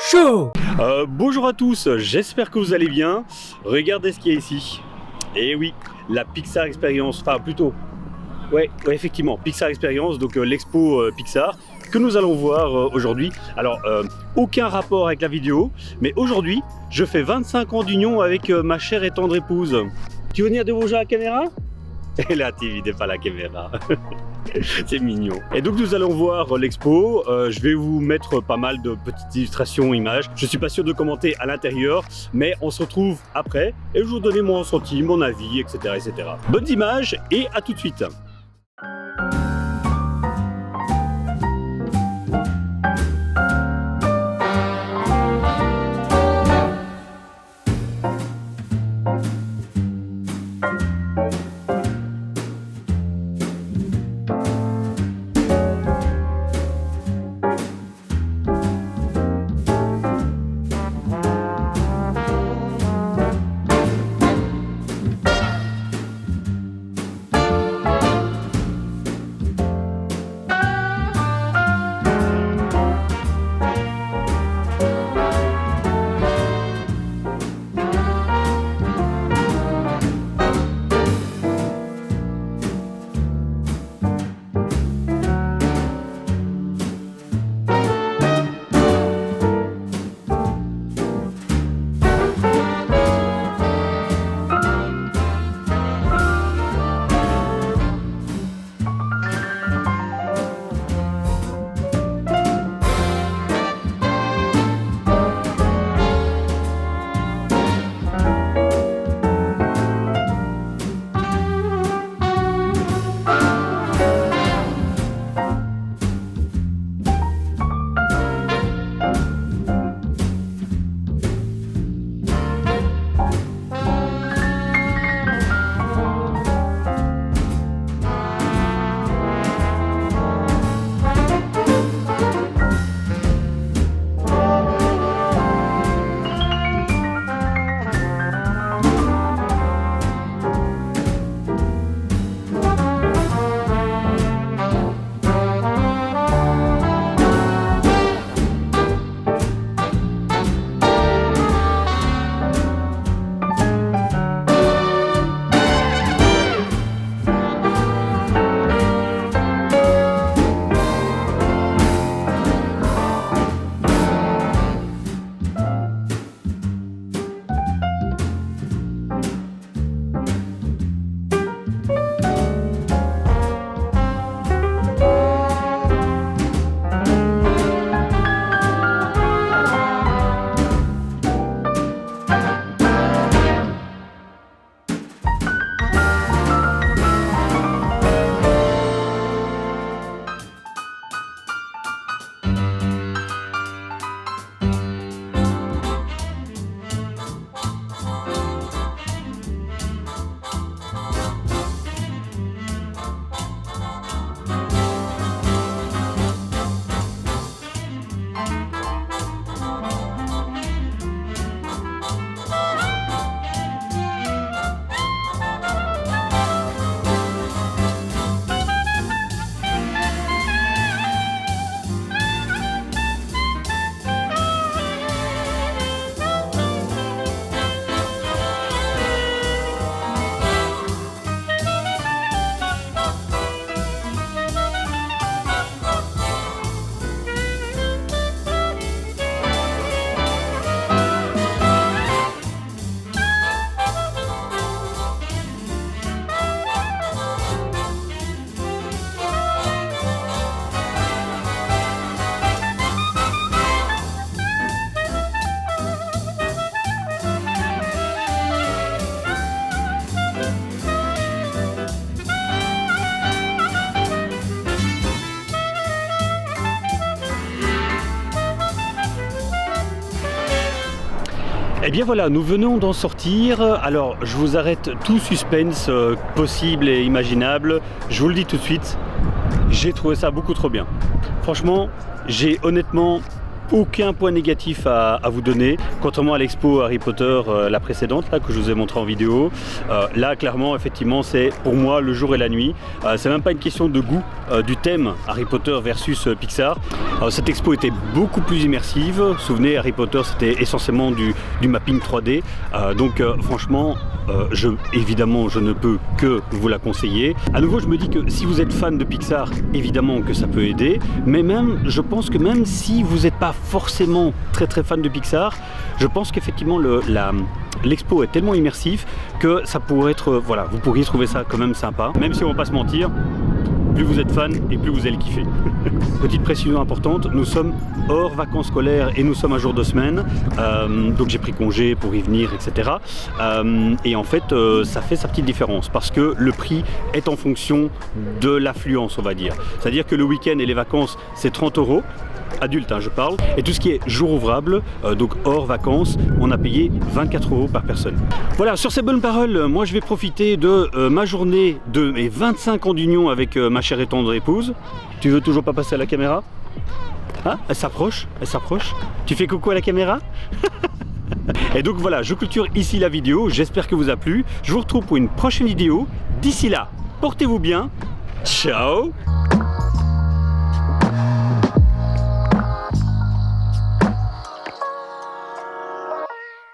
Show. Bonjour à tous, j'espère que vous allez bien. Regardez ce qu'il y a ici. Et oui, la Pixar Experience, enfin plutôt, ouais, effectivement, Pixar Experience, donc l'expo Pixar que nous allons voir aujourd'hui. Alors, aucun rapport avec la vidéo, mais aujourd'hui, je fais 25 ans d'union avec ma chère et tendre épouse. Tu veux venir déroger la caméra? Elle est timide, pas la caméra. C'est mignon. Et donc nous allons voir l'expo. Je vais vous mettre pas mal de petites illustrations, images. Je suis pas sûr de commenter à l'intérieur, mais on se retrouve après et je vais vous donner mon ressenti, mon avis, etc., etc. Bonnes images et à tout de suite. Et bien voilà, nous venons d'en sortir. Alors, je vous arrête tout suspense possible et imaginable. Je vous le dis tout de suite, j'ai trouvé ça beaucoup trop bien. Franchement, j'ai honnêtement aucun point négatif à vous donner, contrairement à l'expo Harry Potter, la précédente là, que je vous ai montré en vidéo. Là clairement effectivement c'est pour moi le jour et la nuit. C'est même pas une question de goût du thème Harry Potter versus Pixar. Cette expo était beaucoup plus immersive. Vous vous souvenez, Harry Potter c'était essentiellement du mapping 3D. Donc franchement évidemment je ne peux que vous la conseiller. À nouveau je me dis que si vous êtes fan de Pixar, évidemment que ça peut aider, mais même je pense que même si vous n'êtes pas forcément très fan de Pixar, je pense qu'effectivement l'expo est tellement immersif que ça pourrait être, voilà, vous pourriez trouver ça quand même sympa, même si on va pas se mentir, plus vous êtes fan et plus vous allez kiffer. Petite précision importante, nous sommes hors vacances scolaires et nous sommes un jour de semaine, donc j'ai pris congé pour y venir, etc. Et en fait, ça fait sa petite différence parce que le prix est en fonction de l'affluence, on va dire. C'est-à-dire que le week-end et les vacances, c'est 30 €. Adulte, hein, je parle, et tout ce qui est jour ouvrable, donc hors vacances, on a payé 24 € par personne. Voilà, sur ces bonnes paroles, moi je vais profiter de ma journée de mes 25 ans d'union avec ma chère et tendre épouse. Tu veux toujours pas passer à la caméra? Hein? Elle s'approche, elle s'approche. Tu fais coucou à la caméra? Et donc voilà, je clôture ici la vidéo, j'espère que vous a plu. Je vous retrouve pour une prochaine vidéo. D'ici là, portez-vous bien. Ciao!